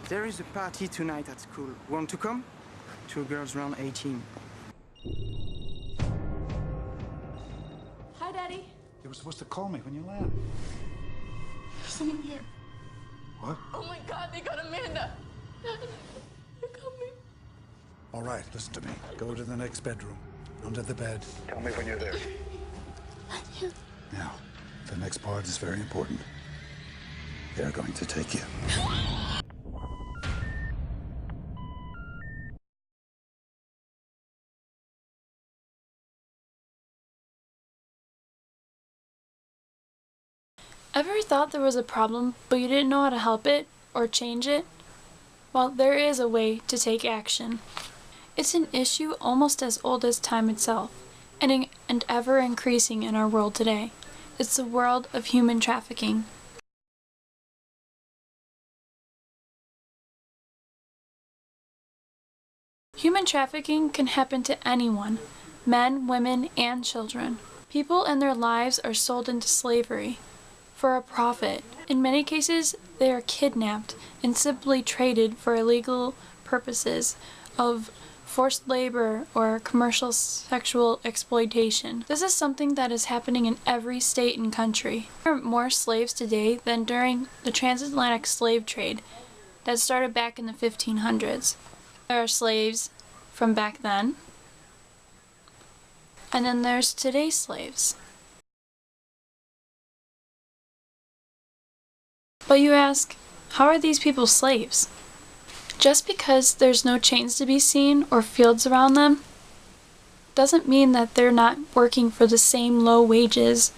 There is a party tonight at school. Want to come? 2 girls around 18. Hi, Daddy. You were supposed to call me when you left. There's someone here. What? Oh my God, they got Amanda. Dad, they're coming. All right, listen to me. Go to the next bedroom. Under the bed. Tell me when you're there. Yeah. Now, the next part is very important. They're going to take you. Ever thought there was a problem, but you didn't know how to help it or change it? Well, there is a way to take action. It's an issue almost as old as time itself, and ever increasing in our world today. It's the world of human trafficking. Human trafficking can happen to anyone, men, women, and children. People and their lives are sold into slavery for a profit. In many cases, they are kidnapped and simply traded for illegal purposes of forced labor or commercial sexual exploitation. This is something that is happening in every state and country. There are more slaves today than during the transatlantic slave trade that started back in the 1500s. There are slaves from back then, and then there's today's slaves. But you ask, how are these people slaves? Just because there's no chains to be seen or fields around them doesn't mean that they're not working for the same low wages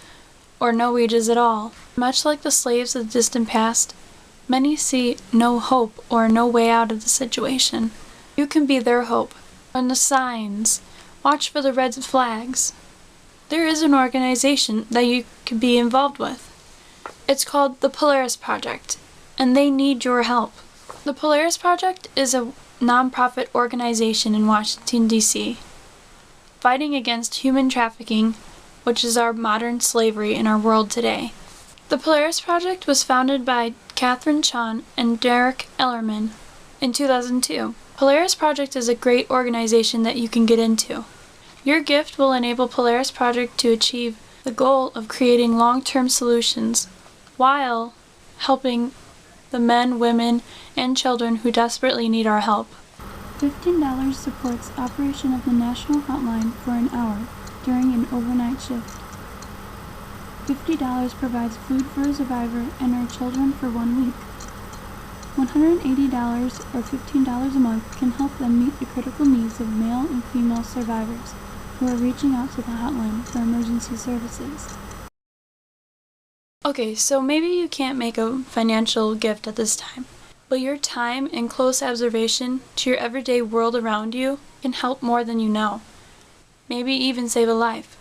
or no wages at all. Much like the slaves of the distant past, many see no hope or no way out of the situation. You can be their hope. On the signs, watch for the red flags. There is an organization that you could be involved with. It's called the Polaris Project, and they need your help. The Polaris Project is a non-profit organization in Washington, D.C., fighting against human trafficking, which is our modern slavery in our world today. The Polaris Project was founded by Catherine Chon and Derek Ellerman in 2002. Polaris Project is a great organization that you can get into. Your gift will enable Polaris Project to achieve the goal of creating long-term solutions while helping the men, women, and children who desperately need our help. $15 supports operation of the national hotline for an hour during an overnight shift. $50 provides food for a survivor and her children for 1 week. $180 or $15 a month can help them meet the critical needs of male and female survivors who are reaching out to the hotline for emergency services. Okay, so maybe you can't make a financial gift at this time, but your time and close observation to your everyday world around you can help more than you know. Maybe even save a life.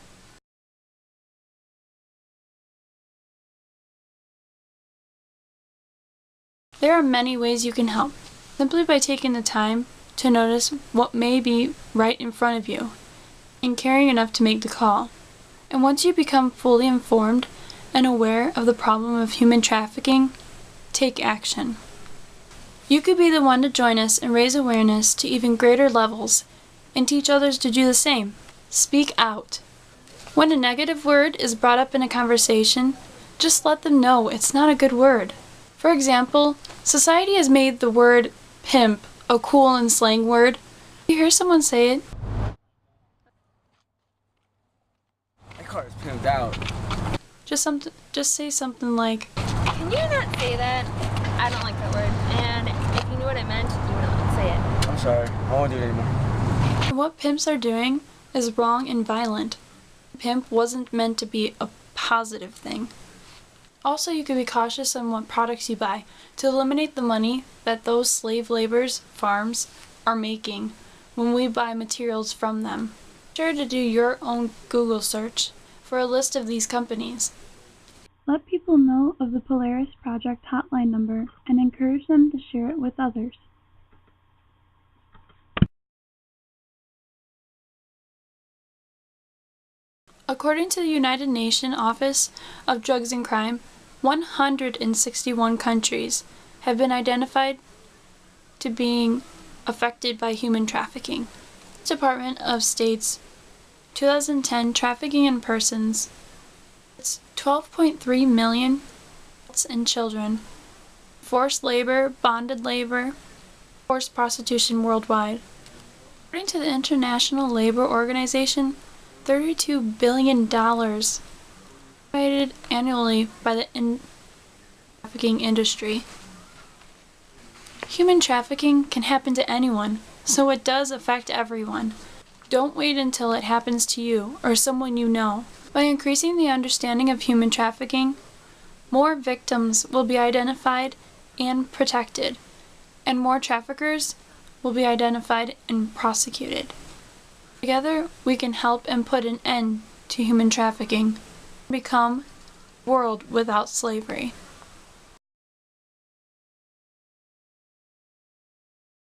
There are many ways you can help, simply by taking the time to notice what may be right in front of you and caring enough to make the call. And once you become fully informed and aware of the problem of human trafficking, take action. You could be the one to join us and raise awareness to even greater levels and teach others to do the same. Speak out. When a negative word is brought up in a conversation, just let them know it's not a good word. For example, society has made the word pimp a cool and slang word. You hear someone say it? My car is pimped out. Just say something like, Can you not say that? I don't like that word. And if you knew what it meant, you wouldn't say it. I'm sorry. I won't do it anymore. what pimps are doing is wrong and violent. Pimp wasn't meant to be a positive thing. Also, you can be cautious on what products you buy to eliminate the money that those slave laborers' farms are making when we buy materials from them. Be sure to do your own Google search for a list of these companies. Let people know of the Polaris Project hotline number and encourage them to share it with others. According to the United Nations Office of Drugs and Crime, 161 countries have been identified to being affected by human trafficking. Department of State's 2010 Trafficking in Persons, it's 12.3 million adults and children, forced labor, bonded labor, forced prostitution worldwide. According to the International Labor Organization, $32 billion generated annually by the trafficking industry. Human trafficking can happen to anyone, so it does affect everyone. Don't wait until it happens to you or someone you know. By increasing the understanding of human trafficking, more victims will be identified and protected, and more traffickers will be identified and prosecuted. Together, we can help and put an end to human trafficking, become a world without slavery.